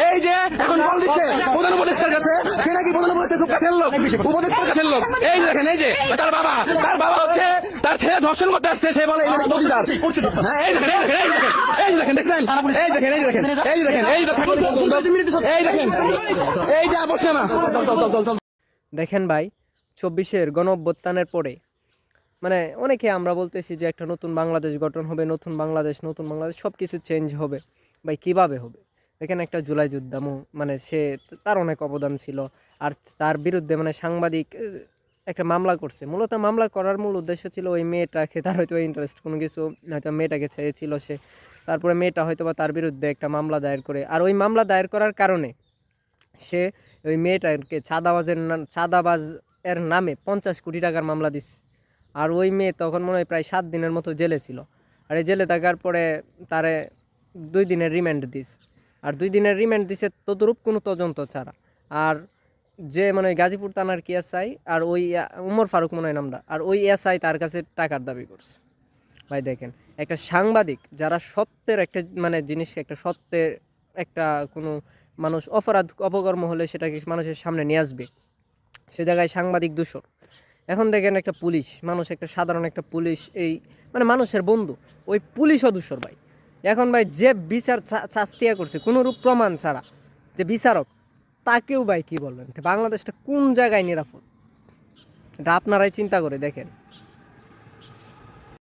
এই যে এখন বল দিচ্ছে প্রধান উপদেষ্টার কাছে, সে নাকি প্রধান উপদেষ্টা খুব কাছের লোক, উপদেষ্টার কাছের লোক। এই দেখেন, এই যে তার বাবা হচ্ছে তার ছেলে ধর্ষণ করতে আসছে, সে বলে প্রতিদার। এই দেখেন, এই দেখেন, দেখছেন, এই দেখেন, এই দেখেন, এই দেখেন, এই দেখেন, এই যে অবস্থা না। দেখেন ভাই, 24-এর গণ-অভ্যুত্থানের পরে মানে অনেকে আমরা বলতেছি যে একটা নতুন বাংলাদেশ গঠন হবে, নতুন বাংলাদেশ সব কিছু চেঞ্জ হবে। ভাই কিভাবে হবে? দেখেন, একটা জুলাই যোদ্ধা মানে তার অনেক অবদান ছিল। আর তার বিরুদ্ধে মানে সাংবাদিক একটা মামলা করছে। মূলত মামলা করার মূল উদ্দেশ্য ছিল ওই মেয়েটাকে, তার হয়তো ইন্টারেস্ট কোনো কিছু, হয়তো মেয়েটাকে চেয়েছিল সে। তারপরে মেয়েটা হয়তো বা তার বিরুদ্ধে একটা মামলা দায়ের করে, আর ওই মামলা দায়ের করার কারণে সে ওই মেয়েটাকে চাঁদাবাজ এর নামে 50 কোটি টাকার মামলা দিচ্ছে। আর ওই মেয়ে তখন মনে হয় প্রায় 7 দিনের মতো জেলে ছিল। আর এই জেলে থাকার পরে তারে 2 দিনের রিমান্ড দিছে। আর 2 দিনের রিমান্ড দিছে তদরূপ কোনো তদন্ত ছাড়া। আর যে মানে গাজীপুর থানার কি এসআই, আর ওই উমর ফারুক মনে হয় নামটা, আর ওই এসআই তার কাছে টাকার দাবি করছে। ভাই দেখেন, একটা সাংবাদিক যারা সত্যের একটা মানে জিনিস, একটা সত্যের একটা কোনো মানুষ অপকর্ম হলে সেটাকে মানুষের সামনে নিয়ে আসবে, সে জায়গায় সাংবাদিক দূষণ। এখন দেখেন একটা পুলিশ মানুষ, একটা সাধারণ একটা পুলিশ, এই মানে মানুষের বন্ধু, ওই পুলিশও দূষর ভাই। এখন ভাই যে বিচার শাস্তিয়া করছে কোনো রূপ প্রমাণ ছাড়া, যে বিচারক, তাকেও ভাই কি বলবেন? বাংলাদেশটা কোন জায়গায় নিরাপদ? এটা আপনারাই চিন্তা করে দেখেন।